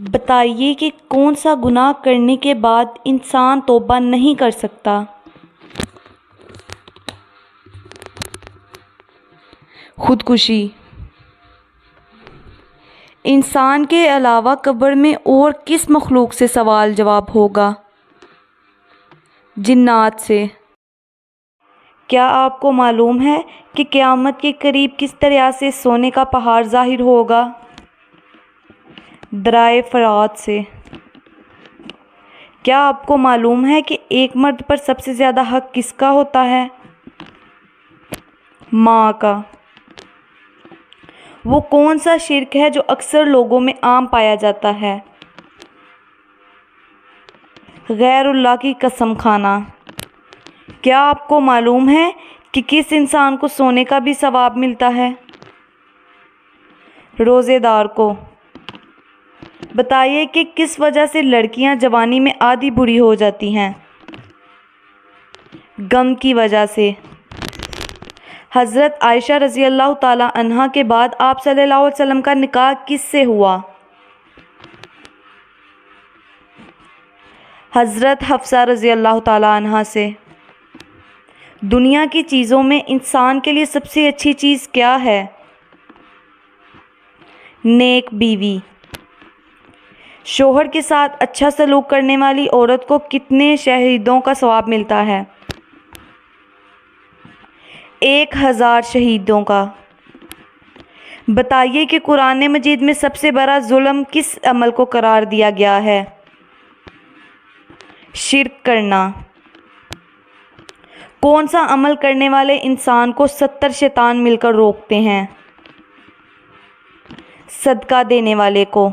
بتائیے کہ کون سا گناہ کرنے کے بعد انسان توبہ نہیں کر سکتا؟ خودکشی۔ انسان کے علاوہ قبر میں اور کس مخلوق سے سوال جواب ہوگا؟ جنات سے۔ کیا آپ کو معلوم ہے کہ قیامت کے قریب کس دریا سے سونے کا پہاڑ ظاہر ہوگا؟ دریائے فرات سے۔ کیا آپ کو معلوم ہے کہ ایک مرد پر سب سے زیادہ حق کس کا ہوتا ہے؟ ماں کا۔ وہ کون سا شرک ہے جو اکثر لوگوں میں عام پایا جاتا ہے؟ غیر اللہ کی قسم کھانا۔ کیا آپ کو معلوم ہے کہ کس انسان کو سونے کا بھی ثواب ملتا ہے؟ روزے دار کو۔ بتائیے کہ کس وجہ سے لڑکیاں جوانی میں آدھی بوڑھی ہو جاتی ہیں؟ غم کی وجہ سے۔ حضرت عائشہ رضی اللہ تعالی عنہا کے بعد آپ صلی اللہ علیہ وسلم کا نکاح کس سے ہوا؟ حضرت حفصہ رضی اللہ تعالی عنہا سے۔ دنیا کی چیزوں میں انسان کے لیے سب سے اچھی چیز کیا ہے؟ نیک بیوی۔ شوہر کے ساتھ اچھا سلوک کرنے والی عورت کو کتنے شہیدوں کا ثواب ملتا ہے؟ 1000 شہیدوں کا۔ بتائیے کہ قرآن مجید میں سب سے بڑا ظلم کس عمل کو قرار دیا گیا ہے؟ شرک کرنا۔ کون سا عمل کرنے والے انسان کو 70 شیطان مل کر روکتے ہیں؟ صدقہ دینے والے کو۔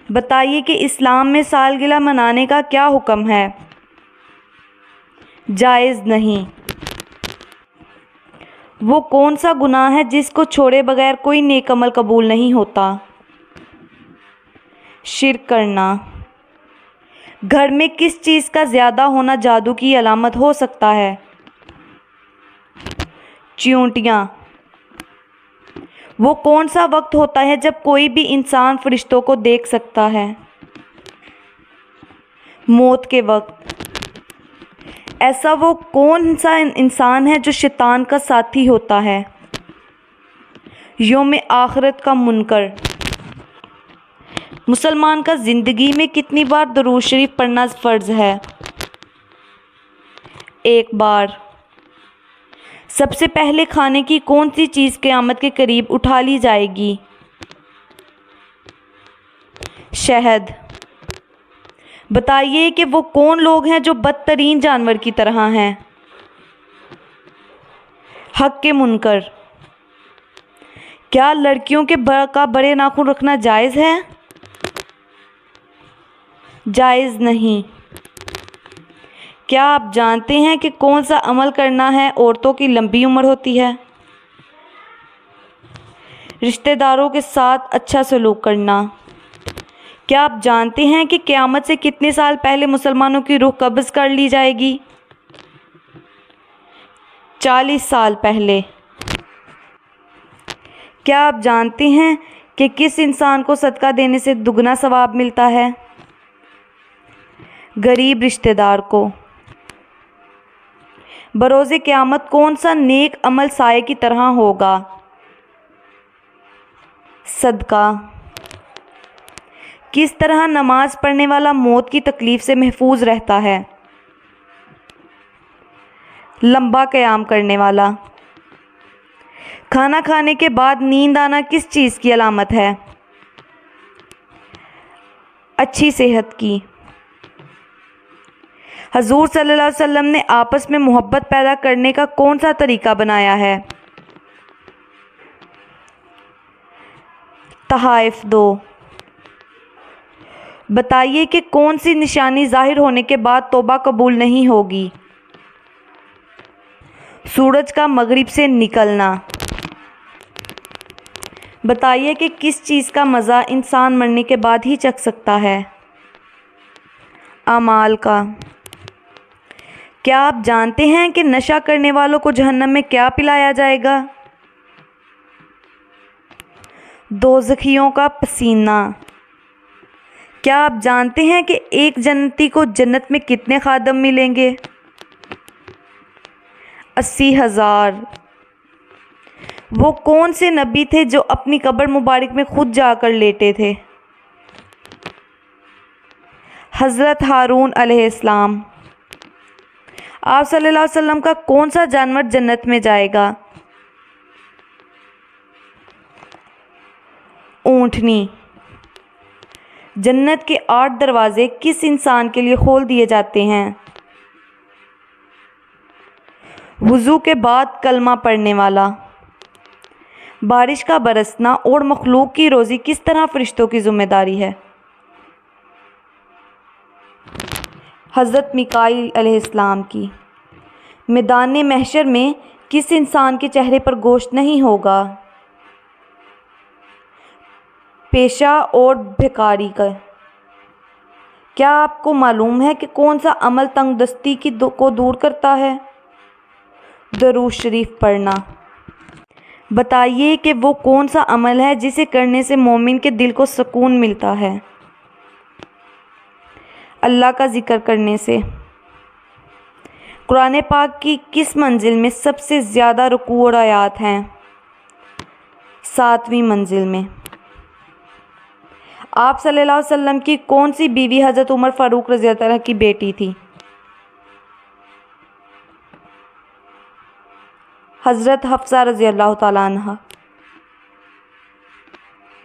بتائیے کہ اسلام میں سالگرہ منانے کا کیا حکم ہے؟ جائز نہیں۔ وہ کون سا گناہ ہے جس کو چھوڑے بغیر کوئی نیک عمل قبول نہیں ہوتا؟ شرک کرنا۔ گھر میں کس چیز کا زیادہ ہونا جادو کی علامت ہو سکتا ہے؟ چیونٹیاں۔ وہ کون سا وقت ہوتا ہے جب کوئی بھی انسان فرشتوں کو دیکھ سکتا ہے؟ موت کے وقت۔ ایسا وہ کون سا انسان ہے جو شیطان کا ساتھی ہوتا ہے؟ یوم آخرت کا منکر۔ مسلمان کا زندگی میں کتنی بار درود شریف پڑھنا فرض ہے؟ 1 بار۔ سب سے پہلے کھانے کی کون سی چیز قیامت کے قریب اٹھا لی جائے گی؟ شہد۔ بتائیے کہ وہ کون لوگ ہیں جو بدترین جانور کی طرح ہیں؟ حق کے منکر۔ کیا لڑکیوں کا بڑے ناخن رکھنا جائز ہے؟ جائز نہیں۔ کیا آپ جانتے ہیں کہ کون سا عمل کرنا ہے عورتوں کی لمبی عمر ہوتی ہے؟ رشتہ داروں کے ساتھ اچھا سلوک کرنا۔ کیا آپ جانتے ہیں کہ قیامت سے کتنے سال پہلے مسلمانوں کی روح قبض کر لی جائے گی؟ 40 سال پہلے۔ کیا آپ جانتے ہیں کہ کس انسان کو صدقہ دینے سے دگنا ثواب ملتا ہے؟ غریب رشتہ دار کو۔ بروز قیامت کون سا نیک عمل سائے کی طرح ہوگا؟ صدقہ۔ کس طرح نماز پڑھنے والا موت کی تکلیف سے محفوظ رہتا ہے؟ لمبا قیام کرنے والا۔ کھانا کھانے کے بعد نیند آنا کس چیز کی علامت ہے؟ اچھی صحت کی۔ حضور صلی اللہ علیہ وسلم نے آپس میں محبت پیدا کرنے کا کون سا طریقہ بنایا ہے؟ تحائف دو۔ بتائیے کہ کون سی نشانی ظاہر ہونے کے بعد توبہ قبول نہیں ہوگی؟ سورج کا مغرب سے نکلنا۔ بتائیے کہ کس چیز کا مزہ انسان مرنے کے بعد ہی چکھ سکتا ہے؟ اعمال کا۔ کیا آپ جانتے ہیں کہ نشہ کرنے والوں کو جہنم میں کیا پلایا جائے گا؟ دوزخیوں کا پسینہ۔ کیا آپ جانتے ہیں کہ ایک جنتی کو جنت میں کتنے خادم ملیں گے؟ 80,000۔ وہ کون سے نبی تھے جو اپنی قبر مبارک میں خود جا کر لیٹے تھے؟ حضرت ہارون علیہ السلام۔ آپ صلی اللہ علیہ وسلم کا کون سا جانور جنت میں جائے گا؟ اونٹنی۔ جنت کے 8 دروازے کس انسان کے لیے کھول دیے جاتے ہیں؟ وضو کے بعد کلمہ پڑھنے والا۔ بارش کا برسنا اور مخلوق کی روزی کس طرح فرشتوں کی ذمہ داری ہے؟ حضرت میکائیل علیہ السلام کی۔ میدان محشر میں کس انسان کے چہرے پر گوشت نہیں ہوگا؟ پیشہ اور بھکاری کا۔ کیا آپ کو معلوم ہے کہ کون سا عمل تنگ دستی کو دور کرتا ہے؟ درود شریف پڑھنا۔ بتائیے کہ وہ کون سا عمل ہے جسے کرنے سے مومن کے دل کو سکون ملتا ہے؟ اللہ کا ذکر کرنے سے۔ قرآن پاک کی کس منزل میں سب سے زیادہ رکوع اور آیات ہیں؟ 7ویں منزل میں۔ آپ صلی اللہ علیہ وسلم کی کون سی بیوی حضرت عمر فاروق رضی اللہ عنہ کی بیٹی تھی؟ حضرت حفصہ رضی اللہ تعالیٰ عنہ۔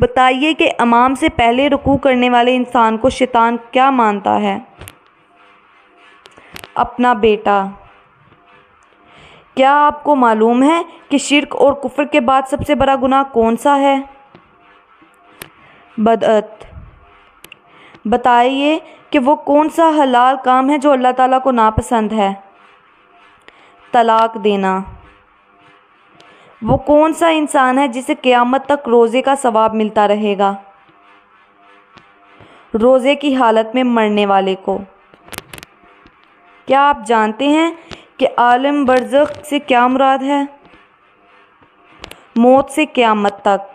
بتائیے کہ امام سے پہلے رکوع کرنے والے انسان کو شیطان کیا مانتا ہے؟ اپنا بیٹا۔ کیا آپ کو معلوم ہے کہ شرک اور کفر کے بعد سب سے بڑا گناہ کون سا ہے؟ بدعت۔ بتائیے کہ وہ کون سا حلال کام ہے جو اللہ تعالیٰ کو ناپسند ہے؟ طلاق دینا۔ وہ کون سا انسان ہے جسے قیامت تک روزے کا ثواب ملتا رہے گا؟ روزے کی حالت میں مرنے والے کو۔ کیا آپ جانتے ہیں کہ عالم برزخ سے کیا مراد ہے؟ موت سے قیامت تک۔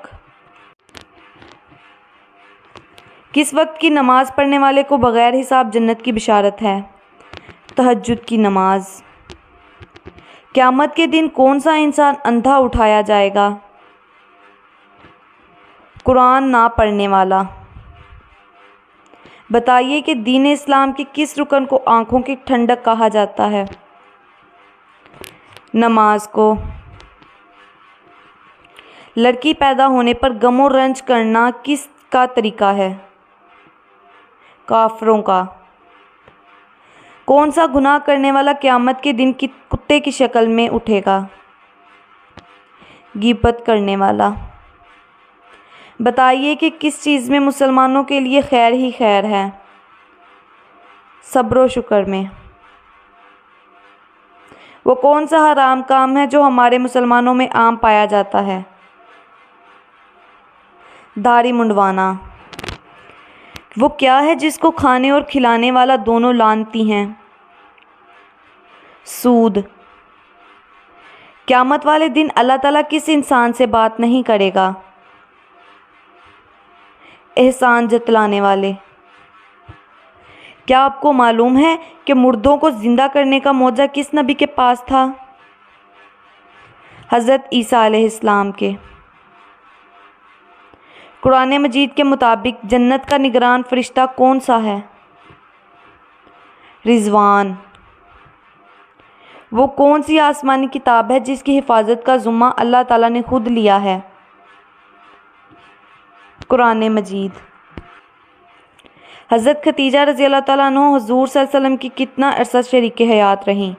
کس وقت کی نماز پڑھنے والے کو بغیر حساب جنت کی بشارت ہے؟ تہجد کی نماز۔ قیامت کے دن کون سا انسان اندھا اٹھایا جائے گا؟ قرآن نہ پڑھنے والا۔ بتائیے کہ دین اسلام کے کس رکن کو آنکھوں کی ٹھنڈک کہا جاتا ہے؟ نماز کو۔ لڑکی پیدا ہونے پر غم و رنج کرنا کس کا طریقہ ہے؟ کافروں کا۔ کون سا گناہ کرنے والا قیامت کے دن کتے کی شکل میں اٹھے گا؟ غیبت کرنے والا۔ بتائیے کہ کس چیز میں مسلمانوں کے لیے خیر ہی خیر ہے؟ صبر و شکر میں۔ وہ کون سا حرام کام ہے جو ہمارے مسلمانوں میں عام پایا جاتا ہے؟ داڑھی منڈوانا۔ وہ کیا ہے جس کو کھانے اور کھلانے والا دونوں لعنتی ہیں؟ سود۔ قیامت والے دن اللہ تعالیٰ کس انسان سے بات نہیں کرے گا؟ احسان جتلانے والے۔ کیا آپ کو معلوم ہے کہ مردوں کو زندہ کرنے کا معجزہ کس نبی کے پاس تھا؟ حضرت عیسیٰ علیہ السلام کے۔ قرآن مجید کے مطابق جنت کا نگران فرشتہ کون سا ہے؟ رضوان۔ وہ کون سی آسمانی کتاب ہے جس کی حفاظت کا ذمہ اللہ تعالیٰ نے خود لیا ہے؟ قرآن مجید۔ حضرت خدیجہ رضی اللہ تعالیٰ عنہ حضور صلی اللہ علیہ وسلم کی کتنا عرصہ شریک حیات رہیں؟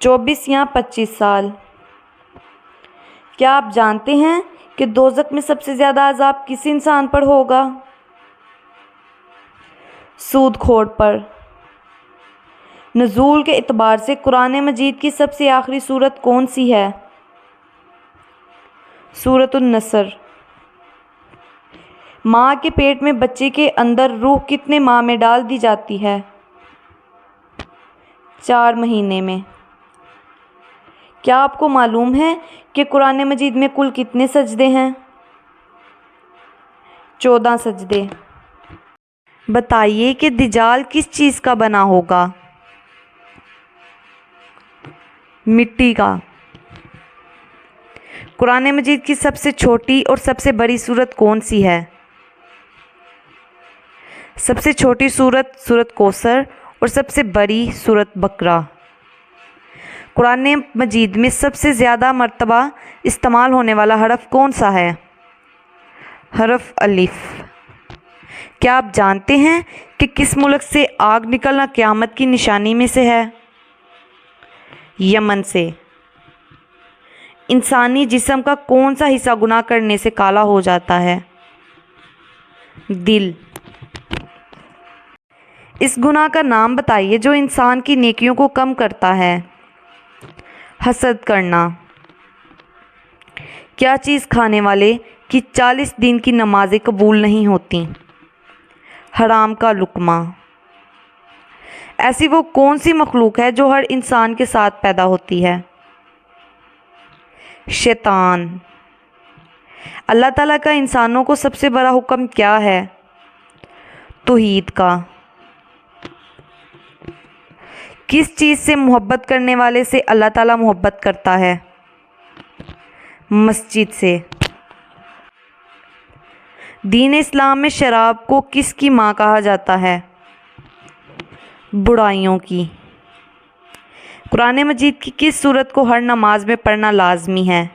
24 یا 25 سال۔ کیا آپ جانتے ہیں کہ دوزخ میں سب سے زیادہ عذاب کس انسان پر ہوگا؟ سود خور پر۔ نزول کے اعتبار سے قرآن مجید کی سب سے آخری سورت کون سی ہے؟ سورۃ النصر۔ ماں کے پیٹ میں بچے کے اندر روح کتنے ماہ میں ڈال دی جاتی ہے؟ 4 مہینے میں۔ کیا آپ کو معلوم ہے کہ قرآن مجید میں کل کتنے سجدے ہیں؟ 14 سجدے۔ بتائیے کہ دجال کس چیز کا بنا ہوگا؟ مٹی کا۔ قرآن مجید کی سب سے چھوٹی اور سب سے بڑی سورت کون سی ہے؟ سب سے چھوٹی سورت سورت کوثر اور سب سے بڑی سورت بقرہ۔ قرآن مجید میں سب سے زیادہ مرتبہ استعمال ہونے والا حرف کون سا ہے؟ حرف الف۔ کیا آپ جانتے ہیں کہ کس ملک سے آگ نکلنا قیامت کی نشانی میں سے ہے؟ یمن سے۔ انسانی جسم کا کون سا حصہ گناہ کرنے سے کالا ہو جاتا ہے؟ دل۔ اس گناہ کا نام بتائیے جو انسان کی نیکیوں کو کم کرتا ہے۔ حسد کرنا۔ کیا چیز کھانے والے کی 40 دن کی نمازیں قبول نہیں ہوتی؟ حرام کا لقمہ۔ ایسی وہ کون سی مخلوق ہے جو ہر انسان کے ساتھ پیدا ہوتی ہے؟ شیطان۔ اللہ تعالیٰ کا انسانوں کو سب سے بڑا حکم کیا ہے؟ توحید کا۔ کس چیز سے محبت کرنے والے سے اللہ تعالیٰ محبت کرتا ہے؟ مسجد سے۔ دین اسلام میں شراب کو کس کی ماں کہا جاتا ہے؟ برائیوں کی۔ قرآن مجید کی کس سورت کو ہر نماز میں پڑھنا لازمی ہے؟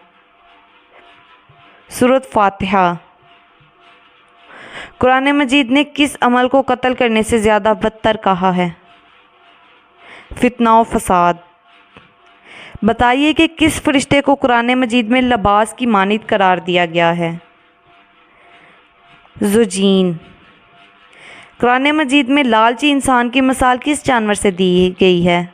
سورت فاتحہ۔ قرآن مجید نے کس عمل کو قتل کرنے سے زیادہ بدتر کہا ہے؟ فتنہ و فساد۔ بتائیے کہ کس فرشتے کو قرآن مجید میں لباس کی مانند قرار دیا گیا ہے؟ زجین۔ قرآن مجید میں لالچی انسان کی مثال کس جانور سے دی گئی ہے؟